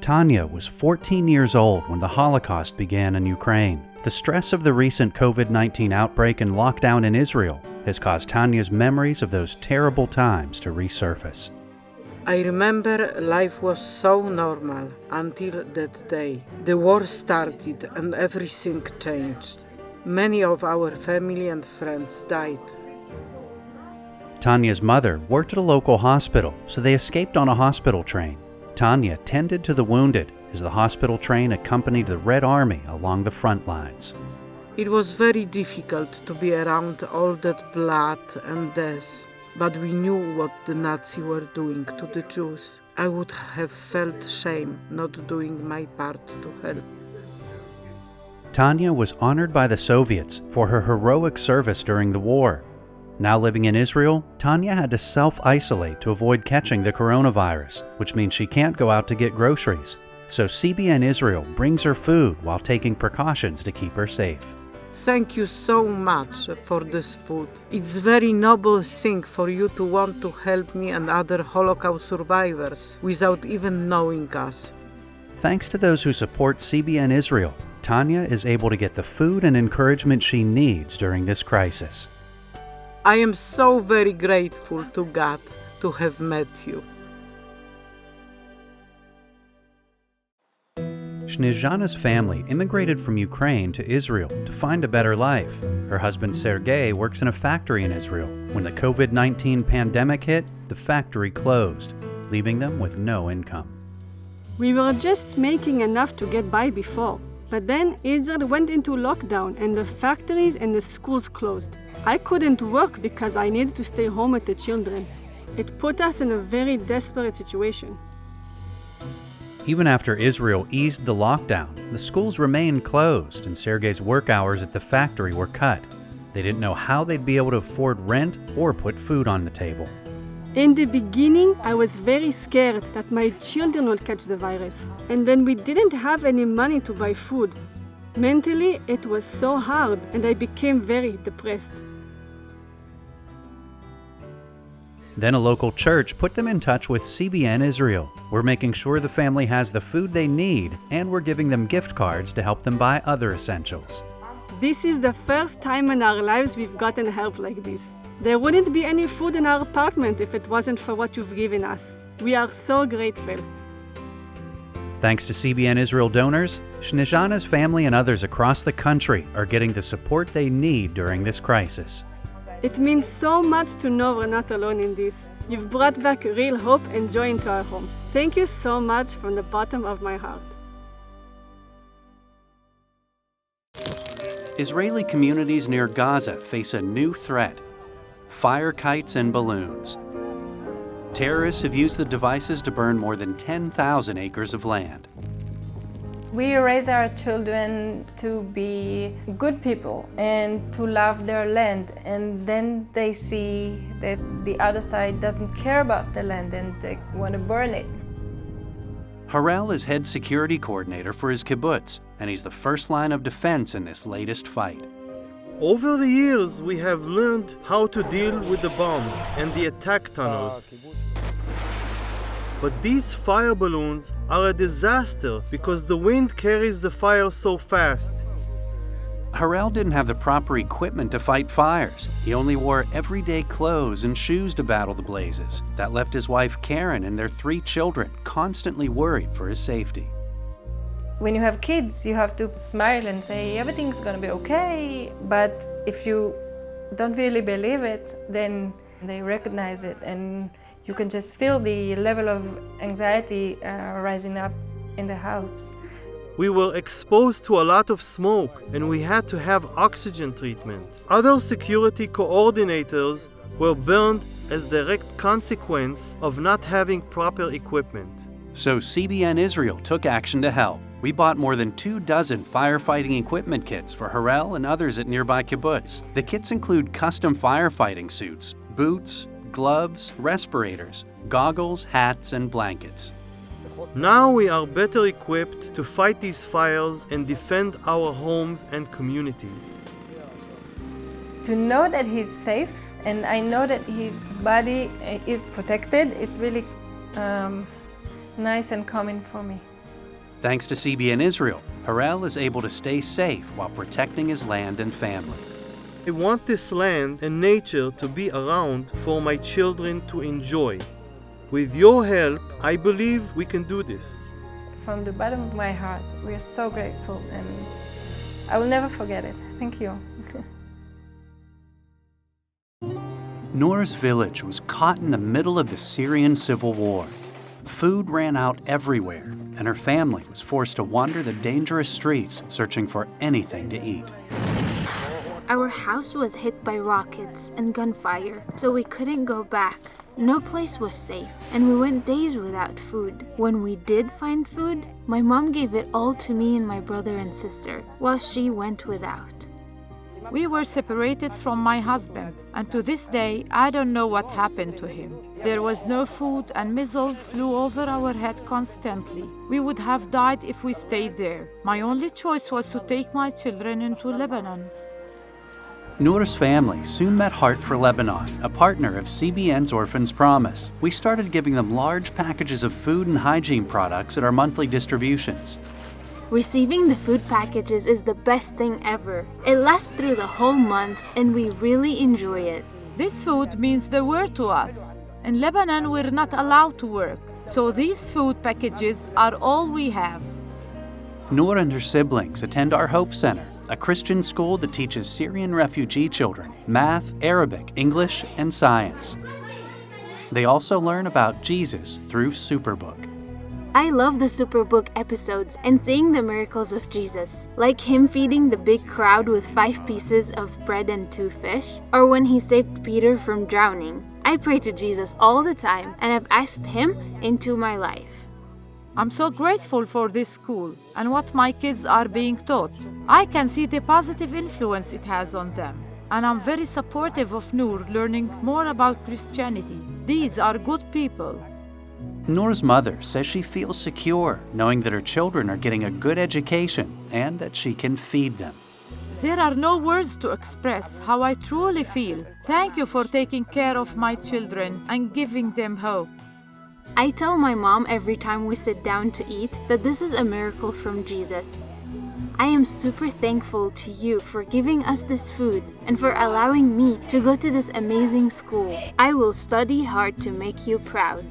Tanya was 14 years old when the Holocaust began in Ukraine. The stress of the recent COVID-19 outbreak and lockdown in Israel has caused Tanya's memories of those terrible times to resurface. I remember life was so normal until that day. The war started and everything changed. Many of our family and friends died. Tanya's mother worked at a local hospital, so they escaped on a hospital train. Tanya tended to the wounded as the hospital train accompanied the Red Army along the front lines. It was very difficult to be around all that blood and death, but we knew what the Nazis were doing to the Jews. I would have felt shame not doing my part to help. Tanya was honored by the Soviets for her heroic service during the war. Now living in Israel, Tanya had to self-isolate to avoid catching the coronavirus, which means she can't go out to get groceries. So CBN Israel brings her food while taking precautions to keep her safe. Thank you so much for this food. It's very noble thing for you to want to help me and other Holocaust survivors without even knowing us. Thanks to those who support CBN Israel, Tanya is able to get the food and encouragement she needs during this crisis. I am so very grateful to God to have met you. Snezhana's family immigrated from Ukraine to Israel to find a better life. Her husband Sergei works in a factory in Israel. When the COVID-19 pandemic hit, the factory closed, leaving them with no income. We were just making enough to get by before. But then Israel went into lockdown and the factories and the schools closed. I couldn't work because I needed to stay home with the children. It put us in a very desperate situation. Even after Israel eased the lockdown, the schools remained closed and Sergei's work hours at the factory were cut. They didn't know how they'd be able to afford rent or put food on the table. In the beginning, I was very scared that my children would catch the virus. And then we didn't have any money to buy food. Mentally, it was so hard and I became very depressed. Then a local church put them in touch with CBN Israel. We're making sure the family has the food they need, and we're giving them gift cards to help them buy other essentials. This is the first time in our lives we've gotten help like this. There wouldn't be any food in our apartment if it wasn't for what you've given us. We are so grateful. Thanks to CBN Israel donors, Snezhana's family and others across the country are getting the support they need during this crisis. It means so much to know we're not alone in this. You've brought back real hope and joy into our home. Thank you so much from the bottom of my heart. Israeli communities near Gaza face a new threat: fire kites and balloons. Terrorists have used the devices to burn more than 10,000 acres of land. We raise our children to be good people and to love their land, and then they see that the other side doesn't care about the land and they want to burn it. Harel is head security coordinator for his kibbutz, and he's the first line of defense in this latest fight. Over the years, we have learned how to deal with the bombs and the attack tunnels. But these fire balloons are a disaster because the wind carries the fire so fast. Harel didn't have the proper equipment to fight fires. He only wore everyday clothes and shoes to battle the blazes. That left his wife Karen and their 3 children constantly worried for his safety. When you have kids, you have to smile and say everything's going to be okay. But if you don't really believe it, then they recognize it, and you can just feel the level of anxiety rising up in the house. We were exposed to a lot of smoke and we had to have oxygen treatment. Other security coordinators were burned as direct consequence of not having proper equipment. So CBN Israel took action to help. We bought more than 24 firefighting equipment kits for Harel and others at nearby kibbutz. The kits include custom firefighting suits, boots, gloves, respirators, goggles, hats, and blankets. Now we are better equipped to fight these fires and defend our homes and communities. To know that he's safe and I know that his body is protected, it's really nice and calming for me. Thanks to CBN Israel, Harel is able to stay safe while protecting his land and family. I want this land and nature to be around for my children to enjoy. With your help, I believe we can do this. From the bottom of my heart, we are so grateful, and I will never forget it. Thank you. Noor's village was caught in the middle of the Syrian Civil War. Food ran out everywhere, and her family was forced to wander the dangerous streets searching for anything to eat. Our house was hit by rockets and gunfire, so we couldn't go back. No place was safe, and we went days without food. When we did find food, my mom gave it all to me and my brother and sister, while she went without. We were separated from my husband, and to this day, I don't know what happened to him. There was no food, and missiles flew over our head constantly. We would have died if we stayed there. My only choice was to take my children into Lebanon. Noor's family soon met Heart for Lebanon, a partner of CBN's Orphans Promise. We started giving them large packages of food and hygiene products at our monthly distributions. Receiving the food packages is the best thing ever. It lasts through the whole month, and we really enjoy it. This food means the world to us. In Lebanon, we're not allowed to work, so these food packages are all we have. Noor and her siblings attend our Hope Center, a Christian school that teaches Syrian refugee children math, Arabic, English, and science. They also learn about Jesus through Superbook. I love the Superbook episodes and seeing the miracles of Jesus, like him feeding the big crowd with 5 pieces of bread and 2 fish, or when he saved Peter from drowning. I pray to Jesus all the time, and I've asked him into my life. I'm so grateful for this school and what my kids are being taught. I can see the positive influence it has on them, and I'm very supportive of Noor learning more about Christianity. These are good people. Noor's mother says she feels secure knowing that her children are getting a good education and that she can feed them. There are no words to express how I truly feel. Thank you for taking care of my children and giving them hope. I tell my mom every time we sit down to eat that this is a miracle from Jesus. I am super thankful to you for giving us this food and for allowing me to go to this amazing school. I will study hard to make you proud.